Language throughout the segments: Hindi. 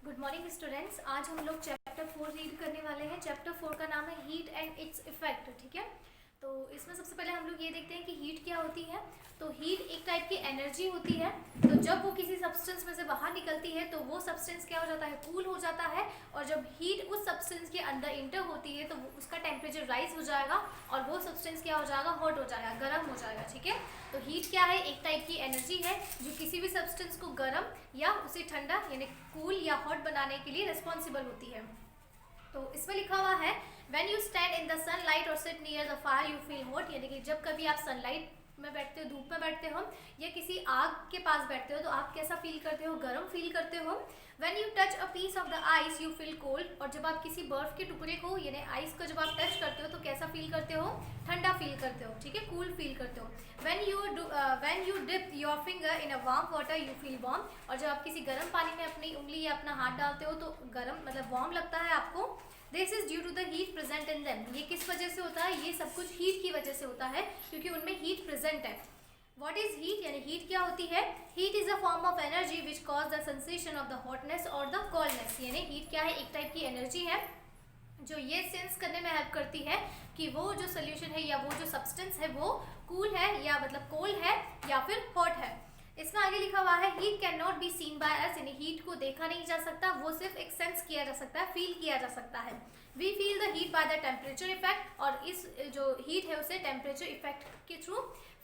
Good morning students. आज हम लोग चैप्टर 4 रीड करने वाले हैं। चैप्टर 4 का नाम है हीट एंड इट्स इफेक्ट। ठीक है, तो इसमें सबसे पहले हम लोग ये देखते हैं कि हीट क्या होती है। तो हीट एक टाइप की एनर्जी होती है। तो जब वो किसी सब्सटेंस में से बाहर निकलती है तो वो सब्सटेंस क्या हो जाता है, कूल हो जाता है। और जब हीट उस सब्सटेंस के अंदर इंटर होती है तो उसका टेम्परेचर राइज हो जाएगा और वो सब्सटेंस क्या हो जाएगा, हॉट हो जाएगा, गर्म हो जाएगा। ठीक है, तो हीट क्या है, एक टाइप की एनर्जी है जो किसी भी सब्सटेंस को गर्म या उसे ठंडा यानी कूल या हॉट बनाने के लिए रिस्पॉन्सिबल होती है। तो इसमें लिखा हुआ है when you stand in the sunlight और sit near the fire you feel hot, यानी कि जब कभी आप सनलाइट में बैठते हो, धूप में बैठते हो या किसी आग के पास बैठते हो तो आप कैसा फील करते हो, गर्म फील करते हो। When you touch a piece of the ice you feel cold, और जब आप किसी बर्फ के टुकड़े को यानी आइस को जब आप टच करते हो तो कैसा फील करते हो, ठंडा फील करते हो। ठीक है, कूल फील करते हो। When you dip your finger in a warm water you feel warm, और जब आप किसी गर्म पानी में अपनी उंगली या अपना हाथ डालते हो तो गर्म मतलब वार्म लगता है आपको। This is due to the heat present in them, ये किस वजह से होता है, ये सब कुछ हीट की वजह से होता है क्योंकि उनमें हीट प्रेजेंट है। What is heat, यानी हीट क्या होती है। Heat is a form of energy which cause the sensation of the hotness और द कोल्डनेस, यानी हीट क्या है, एक टाइप की एनर्जी है जो ये सेंस करने में हेल्प करती है कि वो जो सोल्यूशन है या वो जो सब्सटेंस है वो कूल है या मतलब कोल्ड है या फिर हॉट है। इसमें आगे लिखा हुआ है heat can not be seen by us, यानी हीट को देखा नहीं जा सकता, वो सिर्फ एक सेंस किया जा सकता है, फील किया जा सकता है। We feel the heat by the temperature effect, और इस जो हीट है उसे टेम्परेचर इफेक्ट के थ्रू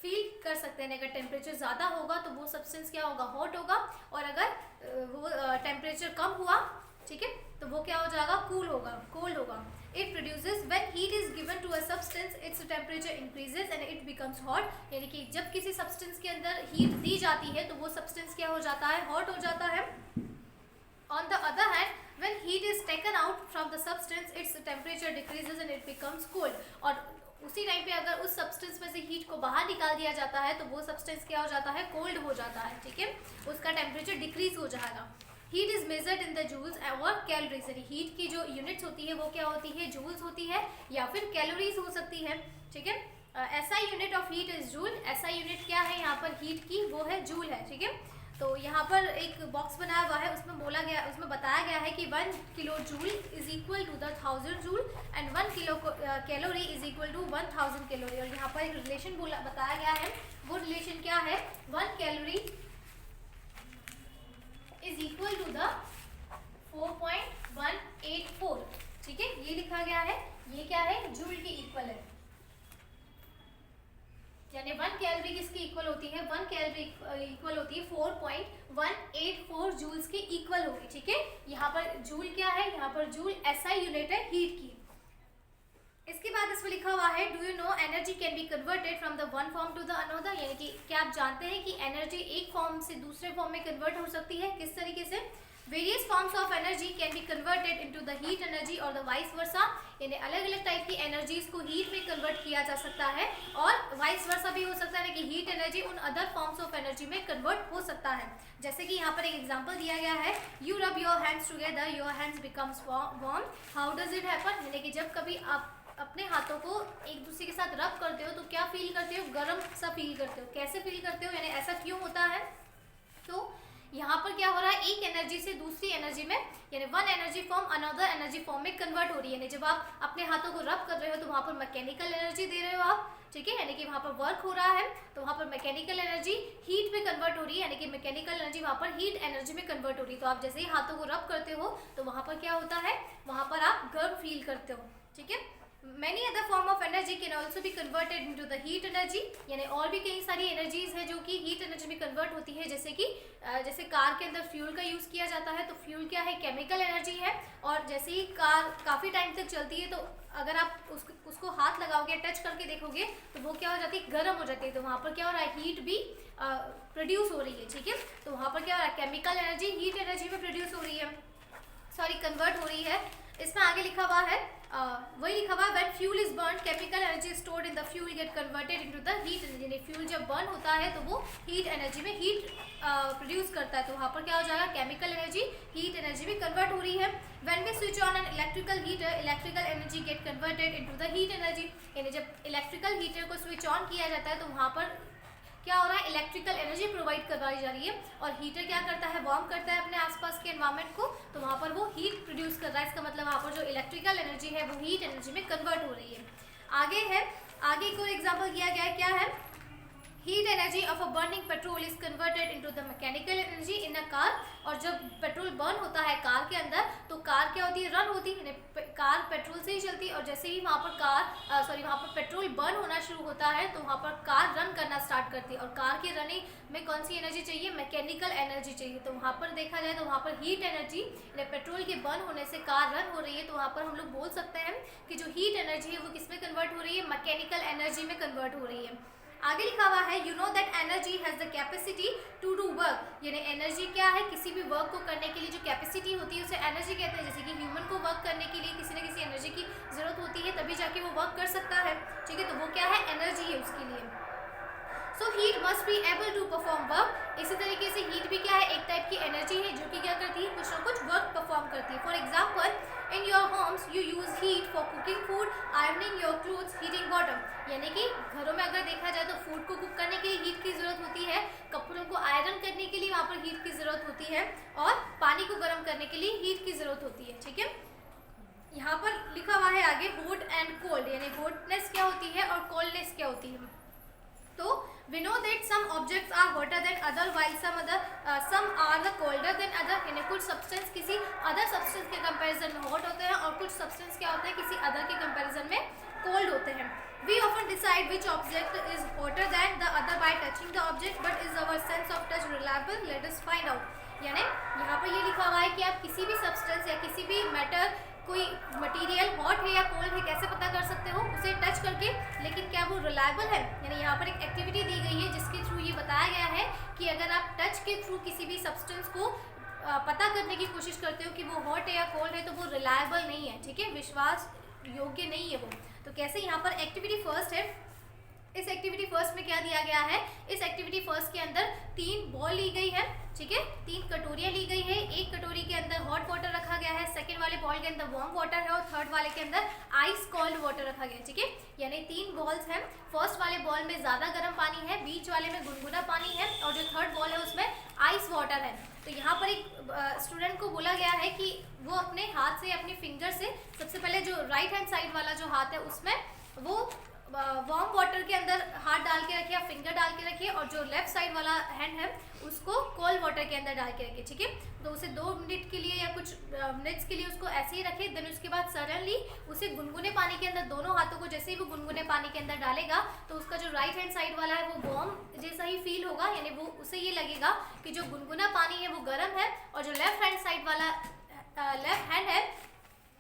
फील कर सकते हैं। अगर टेम्परेचर ज़्यादा होगा तो वो सब्सटेंस क्या होगा, हॉट होगा, और अगर वो टेम्परेचर कम हुआ, ठीक है, तो वो क्या हो जाएगा, कूल होगा, कोल्ड होगा। It produces when heat is given to a substance its temperature increases and it becomes hot, यानी कि जब किसी सब्सटेंस के अंदर हीट दी जाती है तो वो सब्सटेंस क्या हो जाता है, हॉट हो जाता है। On the other hand, when heat is taken out from the substance, its temperature decreases and it becomes cold. और उसी टाइम पे अगर उस सब्सटेंस में से हीट को बाहर निकाल दिया जाता है तो वो सब्सटेंस क्या हो जाता है, कोल्ड हो जाता है। ठीक है, उसका टेम्परेचर डिक्रीज हो जाएगा। Heat is measured in the joules और कैलोरीज, यानी हीट की जो यूनिट्स होती है वो क्या होती है, जूल्स होती है या फिर कैलोरीज हो सकती है। ठीक है, SI unit of heat is joule. SI unit क्या है यहाँ पर हीट की, वो है जूल है। ठीक है, तो यहाँ पर एक बॉक्स बनाया हुआ है, उसमें बोला गया, उसमें बताया गया है कि 1 kilo joule is equal to the 1000 joule and 1 kilo calorie is equal to 1000 calorie. और यहाँ पर एक रिलेशन बोला बताया गया है, वो रिलेशन क्या है, 1 calorie is equal to the 4.184। ठीक है, ये लिखा गया है, ये क्या है, जूल के इक्वल है, यानी 1 कैलोरी किसकी इक्वल होती है, 1 कैलोरी इक्वल होती है 4.184 जूल्स के इक्वल होगी। ठीक है, यहाँ पर जूल क्या है, यहाँ पर जूल एसआई यूनिट है हीट की। इसके बाद इसमें लिखा हुआ है do you know energy can be converted from the one form to the another, यानी कि क्या आप जानते हैं कि एनर्जी एक फॉर्म से दूसरे फॉर्म में कन्वर्ट हो सकती है, किस तरीके से। Various forms of energy can be converted into the heat energy और द वाइस वर्सा, यानी अलग अलग टाइप की एनर्जीज को हीट में कन्वर्ट किया जा सकता है और वाइस वर्सा भी हो सकता है कि हीट एनर्जी उन अदर फॉर्म्स ऑफ एनर्जी में कन्वर्ट हो सकता है। जैसे कि यहाँ पर एक एग्जांपल दिया गया है, you rub your hands together your hands becomes warm, how does it happen, यानी कि जब कभी आप अपने हाथों को एक दूसरे के साथ रब करते हो तो क्या फील करते हो, गर्म सा फील करते हो, कैसे फील करते हो, यानी ऐसा क्यों होता है। तो यहाँ पर क्या हो रहा है, एक एनर्जी से दूसरी एनर्जी में, यानी one energy form another energy form में कन्वर्ट हो रही है। यानी जब आप अपने हाथों को रब कर रहे हो तो वहाँ पर मैकेनिकल एनर्जी दे रहे हो आप, ठीक है, यानी कि वहाँ पर वर्क हो रहा है तो वहाँ पर मैकेनिकल एनर्जी हीट में कन्वर्ट हो रही है, यानी कि मैकेनिकल एनर्जी वहाँ पर हीट एनर्जी में कन्वर्ट हो रही है। तो आप जैसे ही हाथों को रब करते हो तो वहाँ पर क्या होता है, वहाँ पर आप गर्म फील करते हो। ठीक है, Many other form of energy can also be converted into the heat energy, यानी और भी कई सारी एनर्जीज है जो कि हीट एनर्जी में कन्वर्ट होती है। जैसे कि जैसे कार के अंदर फ्यूल का यूज़ किया जाता है तो फ्यूल क्या है, केमिकल एनर्जी है, और जैसे ही कार काफ़ी टाइम तक चलती है तो अगर आप उसको हाथ लगाओगे, टच करके देखोगे तो वो क्या हो जाती है, गर्म हो जाती है। तो वहाँ पर क्या हो रहा है, हीट भी प्रोड्यूस हो रही है। ठीक है, तो वहाँ पर क्या हो रहा है, केमिकल एनर्जी हीट एनर्जी में प्रोड्यूस हो रही है, सॉरी कन्वर्ट हो रही है। इसमें आगे लिखा हुआ है वही लिखा हुआ है when fuel is burn chemical energy stored in the fuel get converted into the heat energy. Fuel जब बर्न होता है तो वो हीट एनर्जी में हीट प्रोड्यूस करता है, तो वहाँ पर क्या हो जाएगा, केमिकल एनर्जी हीट एनर्जी में कन्वर्ट हो रही है। When we switch on an electrical heater electrical energy get converted into the heat energy, यानी जब इलेक्ट्रिकल हीटर को स्विच ऑन किया जाता है तो वहाँ पर क्या हो रहा है, इलेक्ट्रिकल एनर्जी प्रोवाइड करवाई जा रही है, और हीटर क्या करता है, वार्म करता है अपने आसपास के इन्वायरमेंट को, तो वहाँ पर वो हीट प्रोड्यूस कर रहा है। इसका मतलब वहाँ पर जो इलेक्ट्रिकल एनर्जी है वो हीट एनर्जी में कन्वर्ट हो रही है। आगे एक और एग्जाम्पल दिया गया है, क्या है? Heat energy of a burning petrol is converted into the mechanical energy in a car. और जब पेट्रोल बर्न होता है कार के अंदर, तो कार क्या होती है? रन होती है, कार पेट्रोल से ही चलती है। और जैसे ही वहाँ पर वहाँ पर पेट्रोल बर्न होना शुरू होता है, तो वहाँ पर कार रन करना स्टार्ट करती है। और कार की रनिंग में कौन सी एनर्जी चाहिए? मैकेनिकल एनर्जी चाहिए। तो वहाँ पर देखा जाए तो वहाँ पर हीट एनर्जी, पेट्रोल के बर्न होने से कार रन हो रही है, तो वहाँ पर हम लोग बोल सकते हैं कि जो हीट एनर्जी है वो किस में कन्वर्ट हो रही है? मैकेनिकल एनर्जी में कन्वर्ट हो रही है। आगे लिखा हुआ है, you know that energy has the capacity to do work. यानी एनर्जी क्या है? किसी भी वर्क को करने के लिए जो कैपेसिटी होती है उसे एनर्जी कहते हैं। जैसे कि ह्यूमन को वर्क करने के लिए किसी न किसी एनर्जी की जरूरत होती है, तभी जाके वो वर्क कर सकता है। ठीक है, तो वो क्या है? एनर्जी है उसके लिए। So heat must be able to perform work. इसी तरीके से हीट भी क्या है? एक टाइप की एनर्जी है जो कि क्या करती है? कुछ ना कुछ वर्क परफॉर्म करती है। For example, in your homes you use heat for cooking food, ironing your clothes, heating water. यानी कि घरों में अगर देखा जाए तो फूड को कुक करने के लिए हीट की जरूरत होती है, कपड़ों को आयरन करने के लिए वहाँ पर हीट की जरूरत होती है, और पानी को गर्म करने के लिए हीट की जरूरत होती है। ठीक है, यहाँ पर लिखा हुआ है आगे हॉट एंड कोल्ड, यानी हॉटनेस क्या होती है और कोल्डनेस क्या होती है। तो we know that some objects are hotter than other while some are the colder than other। यानी कुछ सब्सटेंस किसी अदर सब्सटेंस के कंपैरिजन में हॉट होते हैं और कुछ सब्सटेंस क्या होते हैं? किसी अदर के कंपैरिजन में कोल्ड होते हैं। We often decide which object is hotter than the other by touching the object, but is our sense of touch reliable? Let us find out। यानी यहाँ पर ये लिखा हुआ है कि आप किसी भी सब्सटेंस या किसी भी मैटर, कोई मटेरियल हॉट है या कोल्ड है, कैसे पता कर सकते हो? उसे टच करके। लेकिन क्या वो रिलायबल है? यानी यहाँ पर एक एक्टिविटी दी गई है जिसके थ्रू ये बताया गया है कि अगर आप टच के थ्रू किसी भी सब्सटेंस को पता करने की कोशिश करते हो कि वो हॉट है या कोल्ड है, तो वो रिलायबल नहीं है। ठीक है, विश्वास योग्य नहीं है वो। तो कैसे? यहाँ पर एक्टिविटी फर्स्ट है। इस एक्टिविटी फर्स्ट में क्या दिया गया है? इस एक्टिविटी फर्स्ट के अंदर 3 बॉल ली गई है। ठीक है, 3 कटोरियाँ ली गई है। एक कटोरी के अंदर हॉट वाटर रखा गया है, सेकंड वाले बॉल के अंदर वार्म वाटर है, और थर्ड वाले के अंदर आइस कोल्ड वाटर रखा गया है। ठीक है, यानी 3 बॉल्स हैं। फर्स्ट वाले बॉल में ज़्यादा गर्म पानी है, बीच वाले में गुनगुना पानी है, और जो थर्ड बॉल है उसमें आइस वाटर है। तो यहाँ पर एक स्टूडेंट को बोला गया है कि वो अपने हाथ से, अपनी फिंगर से, सबसे पहले जो राइट हैंड साइड वाला जो हाथ है उसमें वो वार्म वाटर के अंदर हाथ डाल के रखिए, फिंगर डाल के रखिए, और जो लेफ्ट साइड वाला हैंड है उसको कोल्ड वाटर के अंदर डाल के रखिए। ठीक है, तो उसे 2 मिनट के लिए या कुछ मिनट्स के लिए उसको ऐसे ही रखिए। देन उसके बाद सडनली उसे गुनगुने पानी के अंदर, दोनों हाथों को जैसे ही वो गुनगुने पानी के अंदर डालेगा, तो उसका जो राइट हैंड साइड वाला है वो वार्म जैसा ही फील होगा। यानी वो उसे ये लगेगा कि जो गुनगुना पानी है वो गर्म है, और जो लेफ्ट हैंड साइड वाला लेफ्ट हैंड है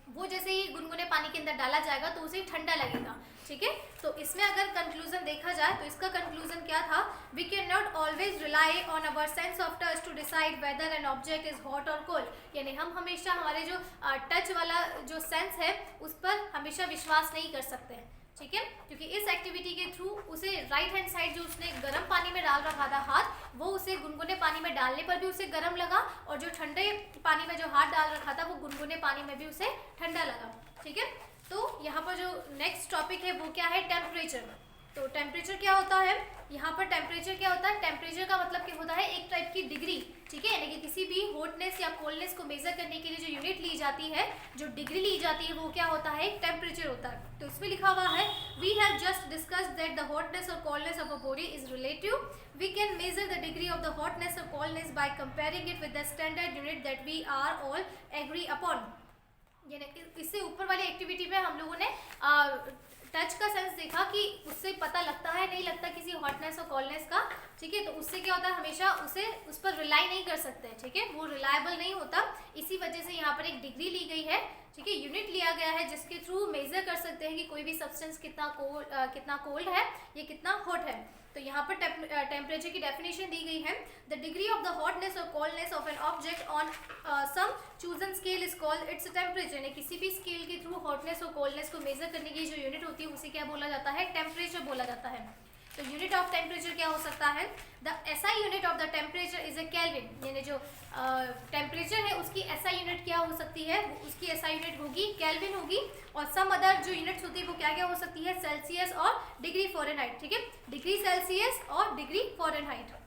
वो जैसे ही गुनगुने पानी के अंदर डाला जाएगा तो उसे ठंडा लगेगा। ठीक है, तो इसमें अगर कंक्लूजन देखा जाए तो इसका कंक्लूजन क्या था? We can not always rely on our sense of touch to decide whether an object is hot और कोल्ड। यानी हम हमेशा हमारे जो टच वाला जो सेंस है उस पर हमेशा विश्वास नहीं कर सकते हैं। ठीक है, क्योंकि इस एक्टिविटी के थ्रू उसे राइट हैंड साइड जो उसने गर्म पानी में डाल रखा था हाथ, वो उसे गुनगुने पानी में डालने पर भी उसे गर्म लगा, और जो ठंडे पानी में जो हाथ डाल रखा था वो गुनगुने पानी में भी उसे ठंडा लगा। ठीक है, तो यहाँ पर जो नेक्स्ट टॉपिक है वो क्या है? टेम्परेचर। तो टेम्परेचर क्या होता है? यहाँ पर टेम्परेचर क्या होता है? टेम्परेचर का मतलब क्या होता है? एक टाइप की डिग्री। ठीक है, यानी कि किसी भी हॉटनेस या कोल्डनेस को मेजर करने के लिए जो यूनिट ली जाती है, जो डिग्री ली जाती है, वो क्या होता है? एक टेम्परेचर होता है। तो इसमें लिखा हुआ है, we have just discussed that the hotness और coldness of a body is relative. We can measure the degree of the hotness और coldness by comparing it with the standard unit that we are all agree upon. यानी इससे ऊपर वाली एक्टिविटी में हम लोगों ने टच का सेंस देखा कि उससे पता लगता है नहीं लगता किसी हॉटनेस और कोल्डनेस का। ठीक है, तो उससे क्या होता है? हमेशा उस पर रिलाई नहीं कर सकते। ठीक है, वो रिलायबल नहीं होता। इसी वजह से यहाँ पर एक डिग्री ली गई है। ठीक है, यूनिट लिया गया है जिसके थ्रू मेजर कर सकते हैं कि कोई भी सब्सटेंस कितना कोल्ड है या कितना हॉट है। तो यहाँ पर टेम्परेचर की डेफिनेशन दी गई है, the degree of the hotness और coldness of an object on some chosen scale is called its temperature. यानी किसी भी स्केल के थ्रू हॉटनेस और कोल्डनेस को मेजर करने की जो यूनिट होती है उसे क्या बोला जाता है? टेम्परेचर बोला जाता है। तो यूनिट ऑफ टेम्परेचर क्या हो सकता है? The SI unit of the temperature is a kelvin. यानी जो टेम्परेचर है उसकी एसआई यूनिट क्या हो सकती है? उसकी एसआई यूनिट होगी केल्विन होगी, और सम अदर जो यूनिट्स होती है वो क्या क्या हो सकती है? सेल्सियस और डिग्री फ़ारेनहाइट। ठीक है, डिग्री सेल्सियस और डिग्री फ़ारेनहाइट।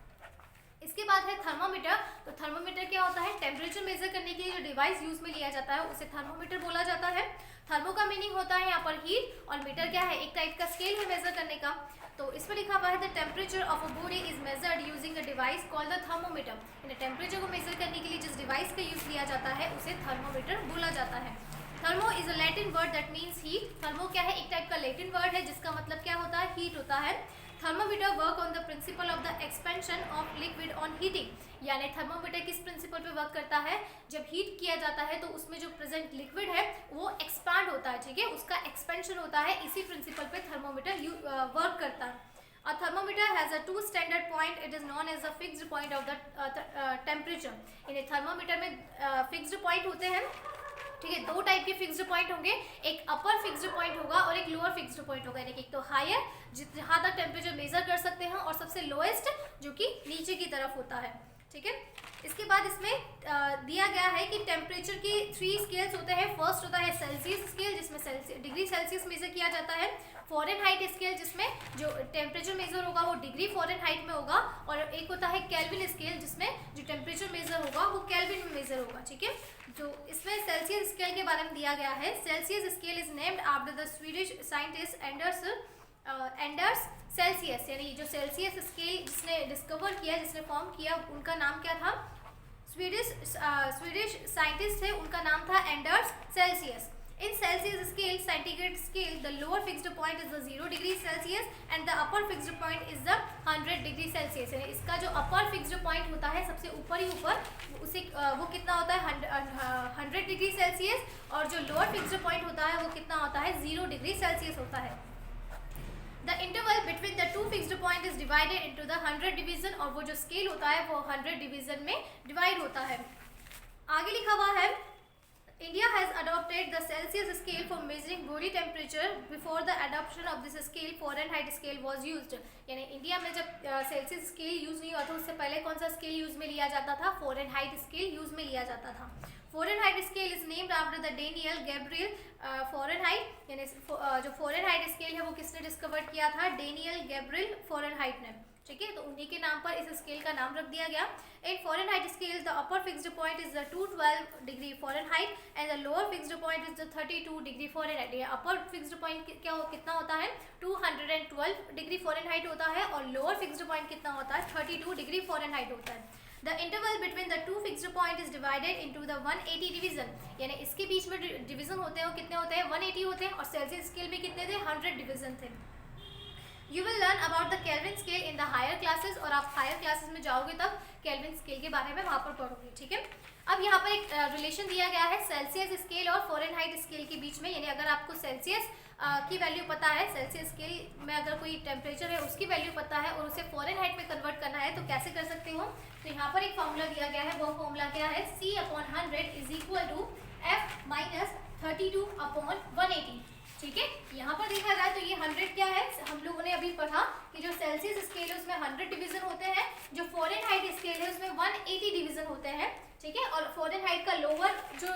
इसके बाद है थर्मामीटर। तो थर्मामीटर क्या होता है? टेम्परेचर मेजर करने डिवाइस यूज में लिया जाता है उसे थर्मोमीटर बोला जाता है। थर्मो का मीनिंग होता है यहाँ पर हीट, और मीटर क्या है, एक टाइप का स्केल है मेजर करने का। तो इसमें लिखा हुआ है the temperature of a body is measured using a device called the thermometer. यानी टेम्परेचर को मेजर करने के लिए जिस डिवाइस का यूज लिया जाता है उसे थर्मोमीटर बोला जाता है। Thermo is a Latin word that means heat. Thermo क्या है, एक टाइप का लैटिन वर्ड है जिसका मतलब क्या होता है, हीट होता है। Thermometer work on the principle of the expansion of liquid on heating. यानी थर्मोमीटर किस प्रिंसिपल पे वर्क करता है, जब हीट किया जाता है तो उसमें जो प्रेजेंट लिक्विड है वो एक्सपांड होता है, ठीक है, उसका एक्सपेंशन होता है। इसी प्रिंसिपल पे थर्मोमीटर वर्क करता है। A thermometer has a two standard point. It is known as the fixed point of the temperature. यानी थर्मोमीटर में फिक्स्ड पॉइंट होते हैं, ठीक है, दो टाइप के फिक्स्ड पॉइंट होंगे, एक अपर फिक्स्ड पॉइंट होगा और एक लोअर फिक्स्ड पॉइंट होगा। यानी कि एक तो हायर जहाँ तक टेम्परेचर मेजर कर सकते हैं और सबसे लोएस्ट जो कि नीचे की तरफ होता है, ठीक है। इसके बाद इसमें दिया गया है कि टेम्परेचर के 3 स्केल्स होते हैं। फर्स्ट होता है सेल्सियस स्केल जिसमें डिग्री सेल्सियस मेजर किया जाता है। फ़ारेनहाइट स्केल जिसमें जो टेम्परेचर मेजर होगा वो डिग्री फ़ारेनहाइट में होगा, और एक होता है केल्विन स्केल जिसमें जो टेम्परेचर मेजर होगा वो केल्विन में मेजर होगा, ठीक है। जो इसमें सेल्सियस स्केल के बारे में दिया गया है, Celsius scale is named after the Swedish scientist Anders Celsius. यानी जो सेल्सियस स्केल जिसने डिस्कवर किया, जिसने फॉर्म किया, उनका नाम क्या था, स्वीडिश साइंटिस्ट थे, उनका नाम था Anders Celsius. In Celsius scale, centigrade scale, the lower fixed point is the 0 degree Celsius and the upper fixed point is the 100 degree Celsius। यानी इसका जो upper fixed point होता है सबसे ऊपर ही ऊपर उसे वो कितना होता है 100 डिग्री सेल्सियस, और जो लोअर फिक्स्ड पॉइंट होता है वो कितना होता है 0 डिग्री सेल्सियस होता है। The interval between the two fixed point is divided into the 100 division, और वो जो स्केल होता है वो 100 डिवीजन में डिवाइड होता है। आगे लिखा हुआ है India has adopted the Celsius scale for measuring body temperature. Before the adoption of this scale, Fahrenheit scale was used. यानी इंडिया में जब सेल्सियस स्केल यूज नहीं हुआ था उससे पहले कौन सा स्केल यूज में लिया जाता था, फ़ारेनहाइट स्केल यूज में लिया जाता था। Fahrenheit scale is named after the Daniel Gabriel Fahrenheit. यानी जो फ़ारेनहाइट स्केल है वो किसने डिस्कवर किया था, डेनियल गैब्रियल फ़ारेनहाइट ने, ठीक है। तो उन्हीं के नाम पर इस स्केल का नाम रख दिया गया। In Fahrenheit scale the upper fixed point is the 212 degree Fahrenheit and the lower fixed point is the 32 degree Fahrenheit. ये अपर फिक्स्ड पॉइंट कितना होता है 212 डिग्री फ़ारेनहाइट होता है, और लोअर फिक्स्ड पॉइंट कितना होता है 32 डिग्री फ़ारेनहाइट होता है। The interval between the two fixed point is divided into the 180 division। यानी इसके बीच में डिवीजन होते हैं वो कितने होते हैं 180 होते हैं, और सेल्सियस स्केल में कितने थे 100 डिवीजन थे। You will learn about the Kelvin scale in the higher classes, और आप हायर क्लासेस में जाओगे तब केल्विन स्केल के बारे में वहाँ पर पढ़ोगे, ठीक है। अब यहाँ पर एक रिलेशन दिया गया है सेल्सियस स्केल और फ़ारेनहाइट स्केल के बीच में। यानी अगर आपको सेल्सियस की वैल्यू पता है, सेल्सियस स्केल में अगर कोई टेम्परेचर है उसकी वैल्यू पता है और उसे फ़ारेनहाइट में कन्वर्ट करना है तो कैसे कर सकते हो। तो यहाँ पर एक फॉर्मूला दिया गया है, वो फॉर्मूला क्या है, C/100 is equal to F-32/180, ठीक है। यहाँ पर देखा जाए तो ये 100 क्या है, हम लोगों ने अभी पढ़ा कि जो सेल्सियस स्केल है उसमें 100 डिवीजन होते हैं, जो फ़ारेनहाइट स्केल है उसमें 180 डिवीजन होते हैं, ठीक है। और फ़ारेनहाइट का लोअर जो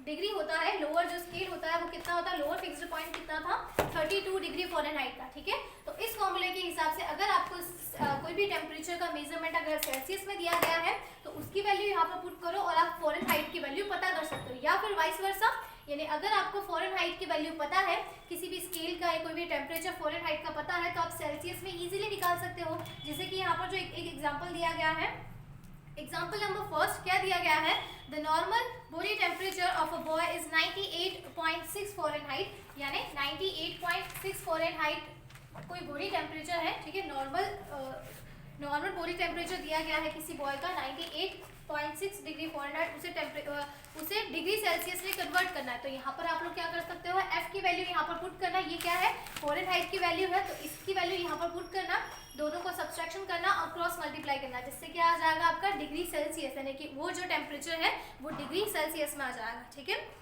डिग्री होता है, लोअर जो स्केल होता है वो कितना होता है, लोअर फिक्स्ड पॉइंट कितना था 32 डिग्री फ़ारेनहाइट का, ठीक है। तो इस फॉर्मूले के हिसाब से अगर आपको कोई भी टेम्परेचर का मेजरमेंट अगर सेल्सियस में दिया गया है तो उसकी वैल्यू यहाँ पर पुट करो और आप फ़ारेनहाइट की वैल्यू पता कर सकते हो, या फिर वाइस वर्सा। यानी अगर आपको फ़ारेनहाइट की वैल्यू पता है, किसी भी स्केल का या कोई भी टेम्परेचर फ़ारेनहाइट का पता है, तो आप सेल्सियस में इजीली निकाल सकते हो। जैसे कि यहाँ पर जो एक एग्जांपल दिया गया है, एग्जाम्पल नंबर फर्स्ट क्या दिया गया है, the normal body temperature of a boy is 98.6 Fahrenheit. यानी 98.6 फ़ारेनहाइट कोई बॉडी टेम्परेचर है, ठीक है। नॉर्मल बॉडी टेम्परेचर दिया गया है किसी बॉय का 98.6 डिग्री फ़ारेनहाइट, उसे डिग्री सेल्सियस में कन्वर्ट करना है। तो यहाँ पर आप लोग क्या कर सकते हो, एफ की वैल्यू यहाँ पर पुट करना, ये क्या है फ़ारेनहाइट की वैल्यू है, तो इसकी वैल्यू यहाँ पर पुट करना, दोनों को सब्सट्रैक्शन करना और क्रॉस मल्टीप्लाई करना, जिससे क्या आ जाएगा आपका डिग्री सेल्सियस, यानी कि वो जो टेम्परेचर है वो डिग्री सेल्सियस में आ जाएगा, ठीक है।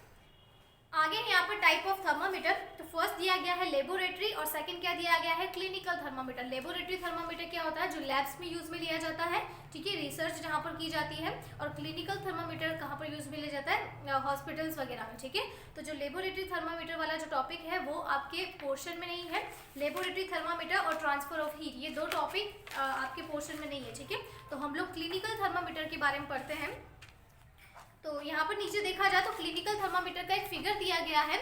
आगे यहाँ पर टाइप ऑफ थर्मामीटर, तो फर्स्ट दिया गया है लेबोरेटरी और सेकंड क्या दिया गया है क्लिनिकल थर्मामीटर। लेबोरेटरी थर्मामीटर क्या होता है, जो लैब्स में यूज में लिया जाता है, ठीक है, रिसर्च जहाँ पर की जाती है। और क्लिनिकल थर्मामीटर कहाँ पर यूज में लिया जाता है, हॉस्पिटल्स वगैरह में, ठीक है। तो जो लेबोरेटरी थर्मामीटर वाला जो टॉपिक है वो आपके पोर्शन में नहीं है। लेबोरेटरी थर्मामीटर और ट्रांसफर ऑफ हीट, ये दो टॉपिक आपके पोर्शन में नहीं है, ठीक है। तो हम लोग क्लिनिकल थर्मामीटर के बारे में पढ़ते हैं। तो तो यहाँ पर नीचे देखा जाए तो क्लिनिकल थर्मामीटर का एक फिगर दिया गया है,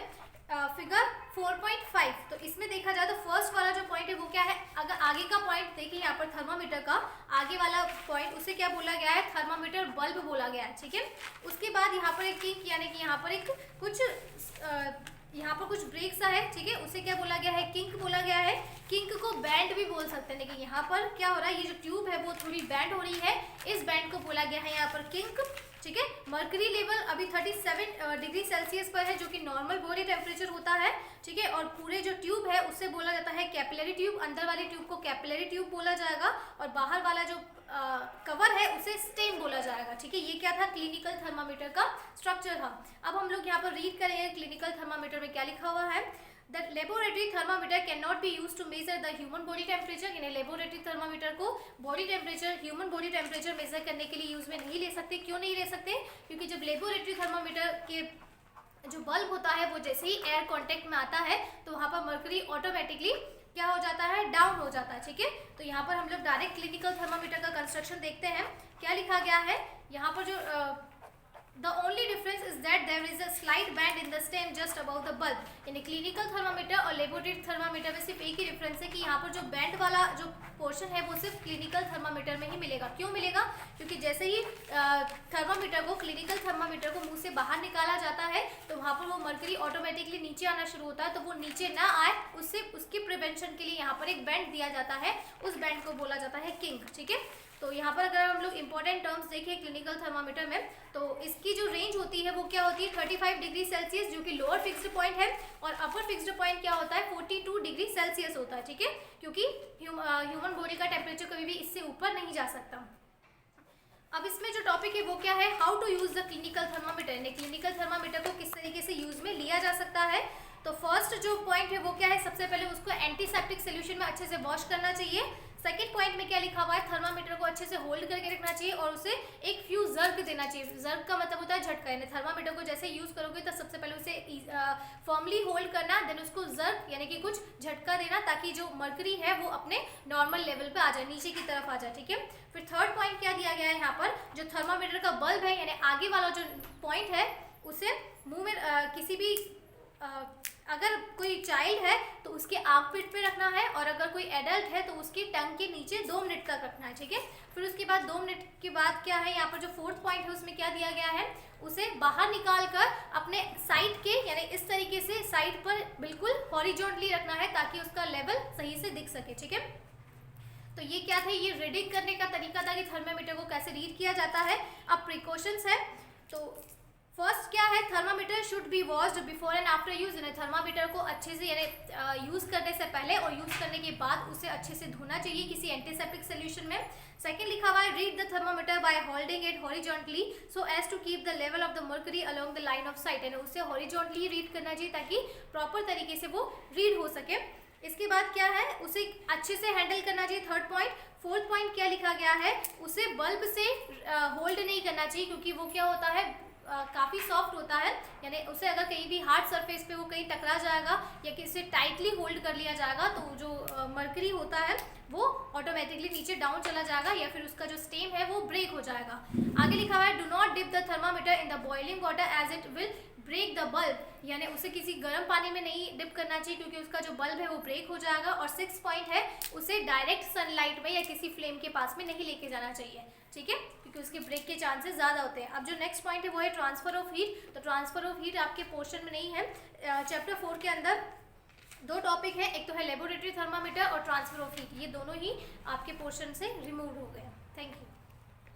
फिगर 4.5। तो इसमें देखा जाए तो फर्स्ट वाला जो पॉइंट है वो क्या है, अगर आगे का पॉइंट देखिए यहाँ पर थर्मामीटर का आगे वाला पॉइंट, उसे क्या बोला गया है, थर्मामीटर बल्ब बोला गया है, ठीक है। उसके बाद यहाँ पर एक किंक यानी कि यहाँ पर एक कुछ यहाँ पर कुछ ब्रेक सा है, ठीक है, उसे क्या बोला गया है, किंक बोला गया है। किंक को बैंड भी बोल सकते हैं, लेकिन यहाँ पर क्या हो रहा है, ये जो ट्यूब है वो थोड़ी बैंड हो रही है, इस बैंड को बोला गया है यहाँ पर किंक, ठीक है। मर्करी लेवल अभी 37 डिग्री सेल्सियस पर है, जो कि नॉर्मल बॉडी टेम्परेचर होता है, ठीक है। और पूरे जो ट्यूब है उससे बोला जाता है कैपिलरी ट्यूब, अंदर वाली ट्यूब को कैपिलरी ट्यूब बोला जाएगा और बाहर वाला जो कवर है उसे स्टेम बोला जाएगा, ठीक है। ये क्या था, क्लिनिकल थर्मामीटर का स्ट्रक्चर था। अब हम लोग यहाँ पर रीड करेंगे क्लिनिकल थर्मामीटर में क्या लिखा हुआ है। The laboratory thermometer cannot be used to measure the human body temperature। यानी लेबोरेटरी थर्मामीटर को body temperature, human body temperature measure करने के लिए यूज में नहीं ले सकते। क्यों नहीं ले सकते, क्योंकि जब लेबोरेटरी थर्मामीटर के जो बल्ब होता है वो जैसे ही एयर कांटेक्ट में आता है तो वहाँ पर मर्करी ऑटोमेटिकली क्या हो जाता है, डाउन हो जाता है, ठीक है। तो यहाँ पर हम लोग डायरेक्ट क्लिनिकल थर्मामीटर का कंस्ट्रक्शन देखते हैं। क्या लिखा गया है यहाँ पर, जो The only difference is that there is a slight band in the stem just above the bulb। यानी क्लिनिकल थर्मामीटर और लेबोरेटरी थर्मामीटर में सिर्फ एक ही डिफरेंस है कि यहाँ पर जो बैंड वाला जो पोर्शन है वो सिर्फ क्लिनिकल थर्मामीटर में ही मिलेगा। क्यों मिलेगा, क्योंकि जैसे ही थर्मामीटर को, क्लिनिकल थर्मामीटर को मुंह से बाहर निकाला जाता है तो वहाँ पर वो मर्करी ऑटोमेटिकली नीचे आना शुरू होता है, तो वो नीचे ना आए उसके प्रिवेंशन के लिए यहाँ पर एक बैंड दिया जाता है, उस बैंड को बोला जाता है किंक, ठीक है। तो यहाँ पर अगर हम लोग इंपॉर्टेंट टर्म्स देखें क्लिनिकल थर्मामीटर में, तो इसकी जो रेंज होती है वो क्या होती है, 35 डिग्री सेल्सियस, जो कि लोअर फिक्स्ड पॉइंट है, और अपर फिक्स्ड पॉइंट क्या होता है, 42 डिग्री सेल्सियस होता है, ठीक है। क्योंकि ह्यूमन बॉडी का टेम्परेचर कभी भी इससे ऊपर नहीं जा सकता। अब इसमें जो टॉपिक है वो क्या है, how to use the clinical thermometer. यानी क्लिनिकल थर्मामीटर को किस तरीके से यूज में लिया जा सकता है। तो फर्स्ट जो पॉइंट है वो क्या है, सबसे पहले उसको एंटीसेप्टिक सोल्यूशन में अच्छे से वॉश करना चाहिए। सेकंड पॉइंट में क्या लिखा हुआ है, थर्मामीटर को अच्छे से होल्ड करके रखना चाहिए और उसे एक फ्यू जर्क देना चाहिए। जर्क का मतलब होता है झटका, यानी थर्मामीटर को जैसे यूज करोगे तो सबसे पहले उसे फर्मली होल्ड करना, देन उसको जर्क यानी कि कुछ झटका देना, ताकि जो मर्करी है वो अपने नॉर्मल लेवल पे आ जाए, नीचे की तरफ आ जाए, ठीक है। फिर थर्ड पॉइंट क्या दिया गया है यहाँ पर, जो थर्मामीटर का बल्ब है यानी आगे वाला जो पॉइंट है उसे मुंह में किसी भी अगर कोई चाइल्ड है तो उसके आर्मपिट पे रखना है, और अगर कोई एडल्ट है तो उसकी टंग के नीचे 2 मिनट तक रखना है, ठीक है। फिर उसके बाद 2 मिनट के बाद क्या है, यहाँ पर जो फोर्थ पॉइंट है उसमें क्या दिया गया है, उसे बाहर निकाल कर अपने साइड के यानी इस तरीके से साइड पर बिल्कुल हॉरिजॉन्टली रखना है, ताकि उसका लेवल सही से दिख सके, ठीक है। तो ये क्या था, ये रीडिंग करने का तरीका था कि थर्मामीटर को कैसे रीड किया जाता है। अब प्रिकॉशंस है, तो फर्स्ट क्या है, thermometer should be washed before and after use. यानी थर्मामीटर को अच्छे से यानी यूज करने से पहले और यूज करने के बाद उसे अच्छे से धोना चाहिए किसी एंटीसेप्टिक सोल्यूशन में। सेकंड लिखा हुआ है, read the thermometer by holding it horizontally so as to keep the level of the mercury along the line of sight. यानी उसे हॉरिजॉन्टली रीड करना चाहिए ताकि प्रॉपर तरीके से वो रीड हो सके। इसके बाद क्या है, उसे अच्छे से हैंडल करना चाहिए, थर्ड पॉइंट। फोर्थ पॉइंट क्या लिखा गया है, उसे बल्ब से होल्ड नहीं करना चाहिए, क्योंकि वो क्या होता है, काफ़ी सॉफ्ट होता है, यानी उसे अगर कहीं भी हार्ड सरफेस पे वो कहीं टकरा जाएगा या किसी टाइटली होल्ड कर लिया जाएगा तो जो मर्करी होता है वो ऑटोमेटिकली नीचे डाउन चला जाएगा, या फिर उसका जो स्टेम है वो ब्रेक हो जाएगा। आगे लिखा हुआ है, do not dip the thermometer in the boiling water as it will break the bulb. यानी उसे किसी गर्म पानी में नहीं डिप करना चाहिए, क्योंकि उसका जो बल्ब है वो ब्रेक हो जाएगा। और 6 पॉइंट है, उसे डायरेक्ट सनलाइट में या किसी फ्लेम के पास में नहीं लेके जाना चाहिए, ठीक है, क्योंकि उसके ब्रेक के चांसेस ज़्यादा होते हैं। अब जो नेक्स्ट पॉइंट है वो है ट्रांसफर ऑफ हीट। तो ट्रांसफर ऑफ हीट आपके पोर्शन में नहीं है। चैप्टर 4 के अंदर 2 टॉपिक है, एक तो है लेबोरेटरी थर्मामीटर और ट्रांसफर ऑफ हीट, ये दोनों ही आपके पोर्शन से रिमूव हो गए। Thank you.